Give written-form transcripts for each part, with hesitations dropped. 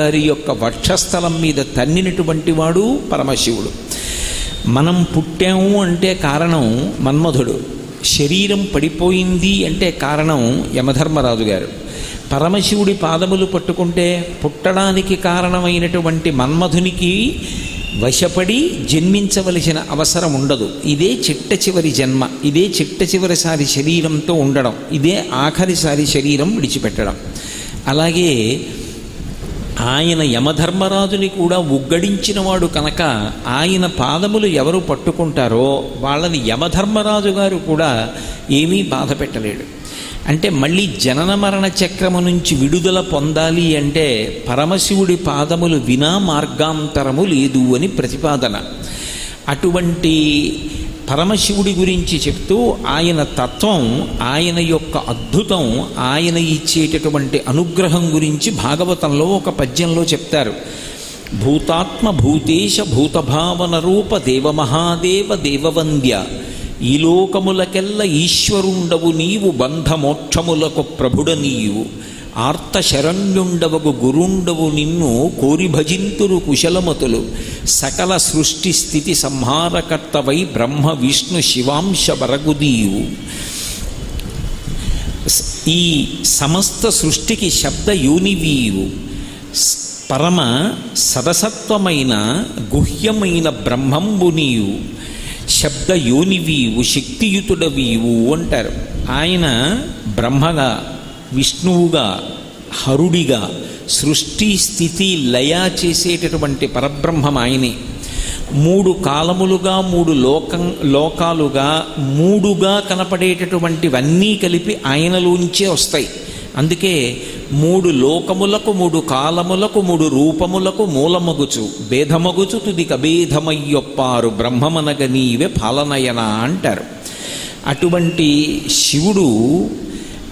గారి యొక్క వక్షస్థలం మీద తన్నినటువంటి వాడు పరమశివుడు. మనం పుట్టాము అంటే కారణం మన్మధుడు, శరీరం పడిపోయింది అంటే కారణం యమధర్మరాజు గారు. పరమశివుడి పాదములు పట్టుకుంటే పుట్టడానికి కారణమైనటువంటి మన్మధునికి వశపడి జన్మించవలసిన అవసరం ఉండదు. ఇదే చిట్ట చివరి జన్మ, ఇదే చిట్ట చివరిసారి శరీరంతో ఉండడం, ఇదే ఆఖరిసారి శరీరం విడిచిపెట్టడం. అలాగే ఆయన యమధర్మరాజుని కూడా ఉగ్గడించినవాడు కనుక ఆయన పాదములు ఎవరు పట్టుకుంటారో వాళ్ళని యమధర్మరాజు గారు కూడా ఏమీ బాధ పెట్టలేడు. అంటే మళ్ళీ జనన మరణ చక్రము నుంచి విడుదల పొందాలి అంటే పరమశివుడి పాదములు వినా మార్గాంతరము లేదు అని ప్రతిపాదన. అటువంటి పరమశివుడి గురించి చెప్తూ ఆయన తత్వం, ఆయన యొక్క అద్భుతం, ఆయన ఇచ్చేటటువంటి అనుగ్రహం గురించి భాగవతంలో ఒక పద్యంలో చెప్తారు. భూతాత్మ భూతేశ భూతభావన రూప దేవమహాదేవ దేవవంద్య, ఈ లోకములకెల్ల ఈశ్వరుండవు నీవు, బంధమోక్షములకు ప్రభుడ నీవు, ఆర్త శరణ్యుండవగు గురుండవు నిన్ను కోరి భజింతురు కుశలమతులు, సకల సృష్టి స్థితి సంహారకర్తవై బ్రహ్మ విష్ణు శివాంశ వరగుదీవు. ఈ సమస్త సృష్టికి శబ్ద యోనివీవు, పరమ సదసత్వమైన గుహ్యమైన బ్రహ్మంబు నీవు, శబ్ద యోనివీవు శక్తియుతుడవీవు అంటారు. ఆయన బ్రహ్మగా, విష్ణువుగా, హరుడిగా సృష్టి స్థితి లయ చేసేటటువంటి పరబ్రహ్మం ఆయనే. మూడు కాలములుగా, మూడు లోకాలుగా, మూడుగా కనపడేటటువంటివన్నీ కలిపి ఆయనలోంచే వస్తాయి. అందుకే మూడు లోకములకు, మూడు కాలములకు, మూడు రూపములకు మూలమగుచు భేదమగుచు తుది కభేదమయ్యొప్పారు బ్రహ్మమనగ నీవే పాలనయన అంటారు. అటువంటి శివుడు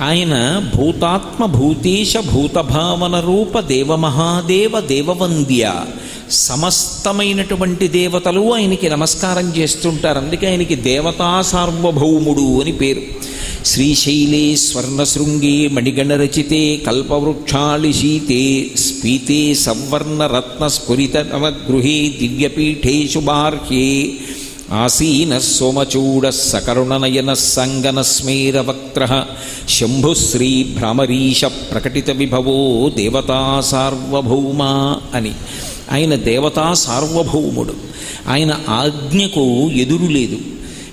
ఆయన భూతాత్మ భూతేశ భూతభావన రూప దేవమహాదేవ దేవవంద్య. సమస్తమైనటువంటి దేవతలు ఆయనకి నమస్కారం చేస్తుంటారు. అందుకే ఆయనకి దేవతా సార్వభౌముడు అని పేరు. శ్రీశైలే స్వర్ణశృంగే మణిగణరచితే కల్పవృక్షాళిశీతే స్ఫీతే సవర్ణరత్నస్ఫురిత నవగృహే దివ్యపీఠే శుభార్హ్యే ఆసీన సోమచూడ సకరుణనయన సంగనస్మేరవక్త్ర శంభుశ్రీ భ్రామరీశ ప్రకటిత విభవో దేవతా సార్వభౌమ అని. ఆయన దేవతా సార్వభౌముడు. ఆయన ఆజ్ఞకు ఎదురు లేదు.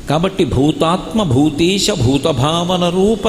కాబట్టి భూతాత్మ భూతేశ భూతభావన రూప